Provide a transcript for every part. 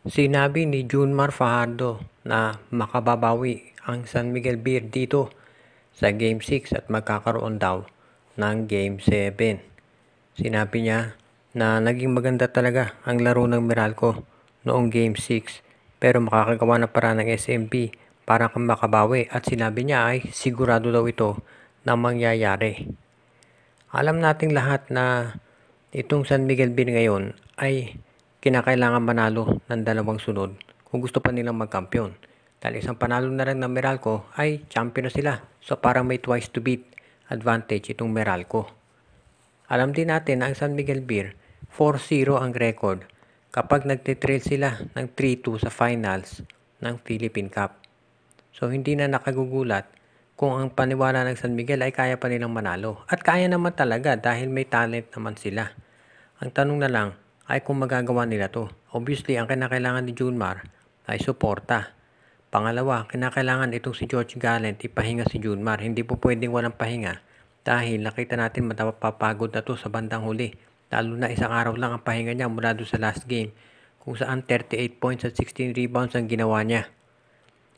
Sinabi ni Junmar Fajardo na makababawi ang San Miguel Beer dito sa Game 6 at magkakaroon daw ng Game 7. Sinabi niya na naging maganda talaga ang laro ng Meralco noong Game 6 pero makakagawa na para ng SMB para makabawi at sinabi niya ay sigurado daw ito na mangyayari. Alam nating lahat na itong San Miguel Beer ngayon ay kinakailangan manalo ng dalawang sunod kung gusto pa nilang magkampiyon. Dahil isang panalo na lang ng Meralco ay champion na sila. So parang may twice to beat advantage itong Meralco. Alam din natin na ang San Miguel Beer 4-0 ang record kapag nagtitrail sila ng 3-2 sa finals ng Philippine Cup. So hindi na nakagugulat kung ang paniwala ng San Miguel ay kaya pa nilang manalo. At kaya naman talaga dahil may talent naman sila. Ang tanong na lang ay kung magagawa nila to. Obviously, ang kinakailangan ni Junmar ay suporta. Pangalawa, kinakailangan itong si George Gallant ipahinga si Junmar. Hindi po pwedeng walang pahinga dahil nakita natin matapapagod na to sa bandang huli. Lalo na isang araw lang ang pahinga niya mula doon sa last game kung saan 38 points at 16 rebounds ang ginawa niya.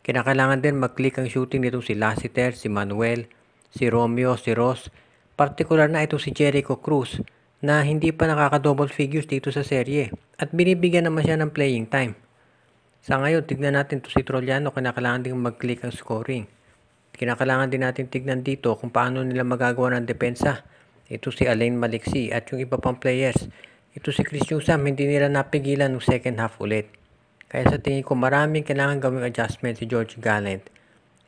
Kinakailangan din mag-click ang shooting nitong si Lassiter, si Manuel, si Romeo, si Ross. Partikular na ito si Jericho Cruz na hindi pa nakaka-double figures dito sa serye at binibigyan naman siya ng playing time. Sa ngayon, tignan natin to si Trollano, kinakailangan din mag-click ang scoring. Kinakailangan din natin tignan dito kung paano nila magagawa ng depensa. Ito si Alain Maliksi at yung iba pang players. Ito si Chris Newsome, hindi nila napigilan ng second half ulit. Kaya sa tingin ko maraming kailangan gawing adjustment si George Gallant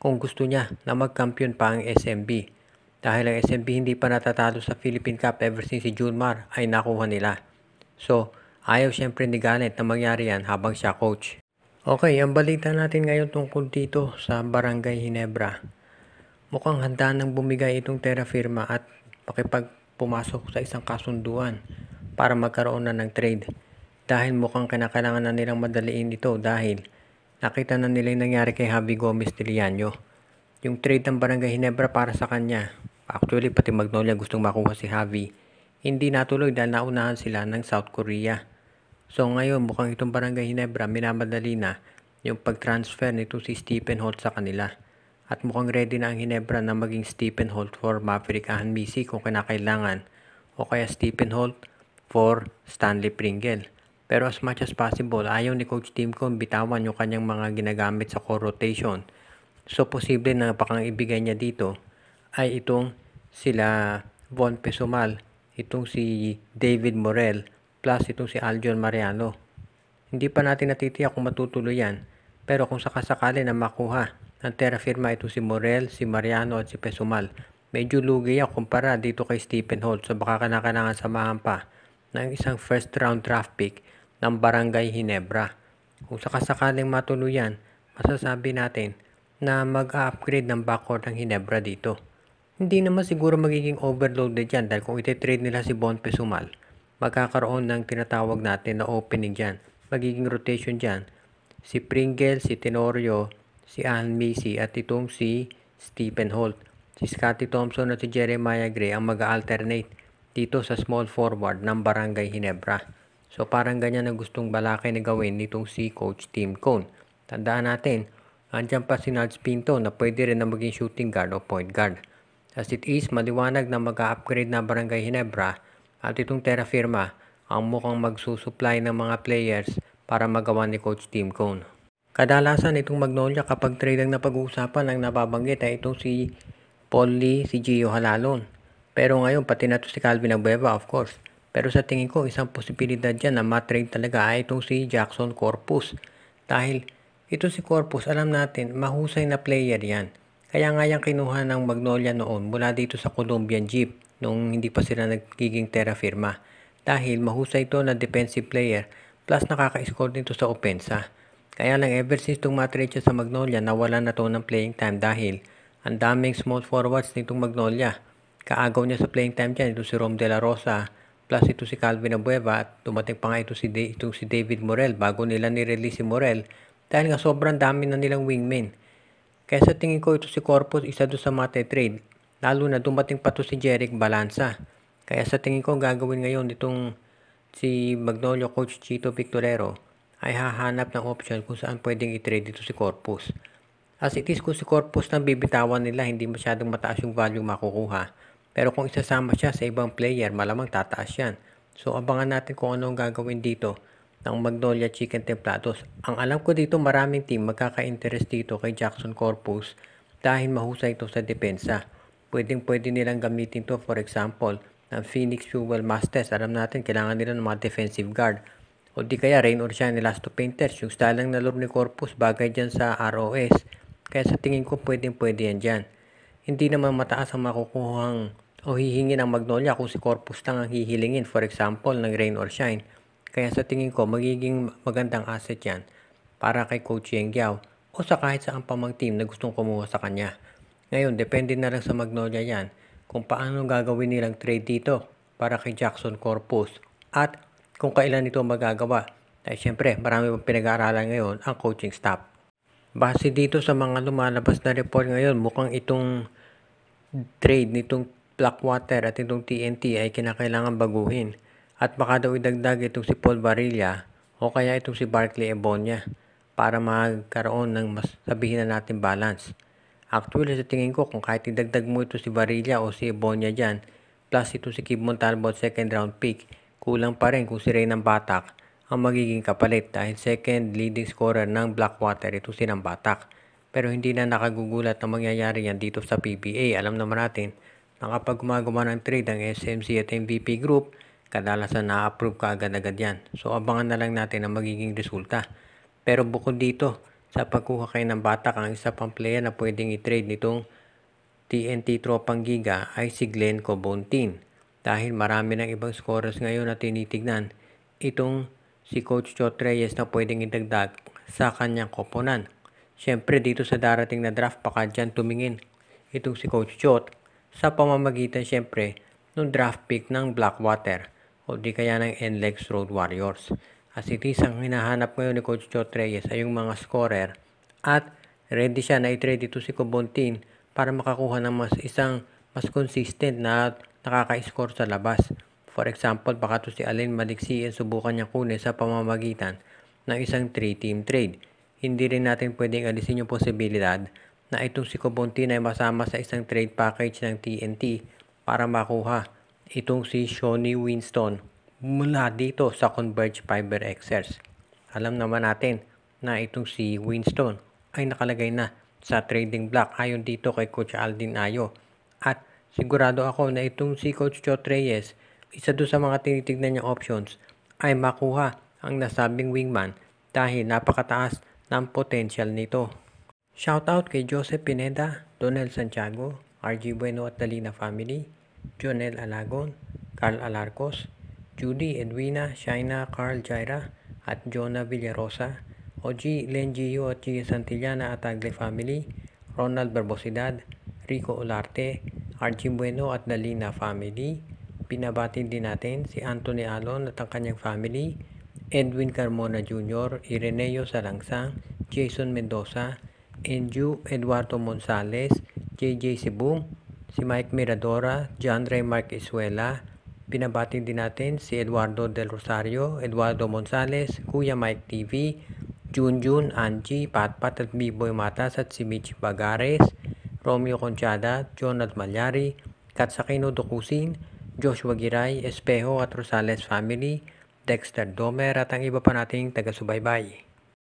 kung gusto niya na magkampiyon pa ang SMB. Dahil ang SMB hindi pa natatalo sa Philippine Cup ever since si Junmar ay nakuha nila. So, ayaw syempre ni Gallant na mangyari yan habang siya coach. Okay, ang balita natin ngayon tungkol dito sa Barangay Ginebra. Mukhang handa nang bumigay itong Terra Firma at pakipagpumasok sa isang kasunduan para magkaroon na ng trade. Dahil mukhang kinakailangan na nilang madaliin ito dahil nakita na nila yung nangyari kay Javi Gomez Tiliano. Yung trade ng Barangay Ginebra para sa kanya, actually pati Magnolia gustong makuha si Javi, hindi natuloy dahil naunahan sila ng South Korea. So ngayon mukhang itong Barangay Ginebra minamadali na yung pag-transfer nito si Stephen Holt sa kanila. At mukhang ready na ang Ginebra na maging Stephen Holt for Maverick Ahanmisi kung kinakailangan o kaya Stephen Holt for Stanley Pringle. Pero as much as possible, ayaw ni Coach Tim Cone bitawan yung kanyang mga ginagamit sa core rotation. So, posible na pakang ibigay niya dito ay itong sila Von Pesumal, itong si David Morel, plus itong si Aljon Mariano. Hindi pa natin natitiyak kung matutuloy yan, pero kung sakasakali na makuha ng Terra Firma itong si Morel, si Mariano at si Pesumal, medyo lugi ako kumpara dito kay Stephen Holt. So, baka kailangan samahan pa ng isang first round draft pick ng Barangay Ginebra. Kung sakasakaling matuluyan, masasabi natin na mag-upgrade ng backcourt ng Ginebra dito. Hindi naman siguro magiging overloaded yan dahil kung iti-trade nila si Bon Pesumal, magkakaroon ng tinatawag natin na opening dyan. Magiging rotation dyan. Si Pringle, si Tenorio, si Ahanmisi at itong si Stephen Holt. Si Scottie Thompson at si Jeremiah Gray ang mag-alternate dito sa small forward ng Barangay Ginebra. So parang ganyan ang gustong balakay na gawin nitong si Coach Tim Cone. Tandaan natin, andyan pa si Nads Pinto na pwede rin na maging shooting guard o point guard. As it is, maliwanag na mag-upgrade na Barangay Ginebra at itong Terra Firma ang mukhang magsusupply ng mga players para magawa ni Coach Tim Cone. Kadalasan itong Magnolia kapag trade ang napag-uusapan ang nababanggit ay itong si Paul Lee, si Gio Halalon. Pero ngayon pati na to si Calvin Abueva of course. Pero sa tingin ko, isang posibilidad dyan na matrade talaga ay itong si Jackson Corpus. Dahil ito si Corpus, alam natin, mahusay na player yan. Kaya nga yung kinuha ng Magnolia noon mula dito sa Colombian Jeep nung hindi pa sila nagiging Terra Firma. Dahil mahusay ito na defensive player plus nakaka-score dito sa opensa. Kaya lang ever since itong matrade siya sa Magnolia, nawala na to ng playing time dahil ang daming small forwards nitong Magnolia. Kaagaw niya sa playing time dyan, ito si Rom De La Rosa, plus ito si Calvin Abueva at dumating pa nga itong si David Morel bago nila ni-release si Morel dahil nga sobrang dami na nilang wingmen. Kaya sa tingin ko ito si Corpus isa doon sa mate-trade. Lalo na dumating pa to si Jeric Balanza. Kaya sa tingin ko gagawin ngayon itong si Magnolia Coach Chito Victorero ay hahanap ng option kung saan pwedeng i-trade dito si Corpus. As it is, kung si Corpus nang bibitawan nila, hindi masyadong mataas yung value makukuha. Pero kung isasama siya sa ibang player, malamang tataas yan. So abangan natin kung ano ang gagawin dito ng Magnolia Chicken Templados. Ang alam ko dito, maraming team magkaka-interest dito kay Jackson Corpus dahil mahusay ito sa depensa. Pwede nilang gamitin to, for example, ng Phoenix Fuel Masters. Alam natin, kailangan nila ng mga defensive guard. O di kaya Rain or Shine Elasto Painters. Yung style ng nalaro ni Corpus, bagay dyan sa ROS. Kaya sa tingin ko, pwede yan dyan. Hindi naman mataas ang makukuhang o hihingin ang Magnolia kung si Corpus lang ang hihilingin. For example, ng Rain or Shine. Kaya sa tingin ko, magiging magandang asset yan para kay Coach Yeng Giao o sa kahit saan pa mang team na gustong kumuha sa kanya. Ngayon, depende na lang sa Magnolia yan kung paano gagawin nilang trade dito para kay Jackson Corpus at kung kailan ito magagawa. Dahil syempre, marami pang pinag-aaralan ngayon ang coaching staff. Base dito sa mga lumalabas na report ngayon, mukhang itong trade nitong Blackwater at itong TNT ay kinakailangan baguhin. At baka daw idagdag itong si Paul Barilla o kaya itong si Barkley Ebonia para magkaroon ng mas sabihin na natin balance. Actually, sa tingin ko, kung kahit idagdag mo ito si Barilla o si Ebonia dyan, plus ito si Kib Montalbot second round pick, kulang pa rin kung si Reynan Batak ang magiging kapalit dahil second leading scorer ng Blackwater ito si Reynan Batak. Pero hindi na nakagugulat na mangyayari yan dito sa PBA. Alam naman natin na kapag gumagawa ng trade ang SMC at MVP Group, kadalasan na-approve ka agad-agad yan. So abangan na lang natin ang magiging resulta. Pero bukod dito, sa pagkuha kayo ng Batak, ang isa pang player na pwedeng i-trade nitong TNT Tropang Giga ay si Glenn Cobontin. Dahil marami ng ibang scorers ngayon na tinitignan itong si Coach Chot Reyes na pwedeng idagdag sa kanyang koponan. Siyempre dito sa darating na draft, baka dyan tumingin itong si Coach Chot sa pamamagitan siyempre ng draft pick ng Blackwater o di kaya ng NLEX Road Warriors. As it is, ang hinahanap ngayon ni Coach Chot Reyes ay yung mga scorer at ready siya na i-trade ito si Cobontin para makakuha ng mas consistent na nakaka-score sa labas. For example, baka ito si Allen Maliksi subukan niya kunin sa pamamagitan ng isang 3-team trade. Hindi rin natin pwedeng alisin yung posibilidad na itong si Cobontin ay masama sa isang trade package ng TNT para makuha itong si Shawnee Winston mula dito sa Converge Fiber Xers. Alam naman natin na itong si Winston ay nakalagay na sa trading block ayon dito kay Coach Aldin Ayo. At sigurado ako na itong si Coach Chot Reyes, isa doon sa mga tinitignan niyang options ay makuha ang nasabing wingman dahil napakataas ng potential nito. Shoutout kay Joseph Pineda, Donel Santiago, RG Bueno at Dalina family, Jonel Alagon, Carl Alarcos, Judy Edwina, Shaina, Carl Jaira at Jonah Villarosa, OG Lengio at Gia Santillana at Tagle family, Ronald Barbosidad, Rico Olarte, RG Bueno at Dalina family. Pinabati din natin si Anthony Alon at ang kanyang family, Edwin Carmona Jr., Ireneo Salangsang, Jason Mendoza, Enju Eduardo Monsales, JJ Sibung, si Mike Miradora, John Ray Marquezuela. Pinabati din natin si Eduardo Del Rosario, Eduardo Monsales, Kuya Mike TV, Junjun, Angie, Patpat at B-Boy Matas at si Mitch Bagares, Romeo Conchada, Jonat Malyari, Katsakino Dokusin, Joshua Giray, Espejo at Rosales family, Dexter Domer at ang iba pa nating taga-subaybay.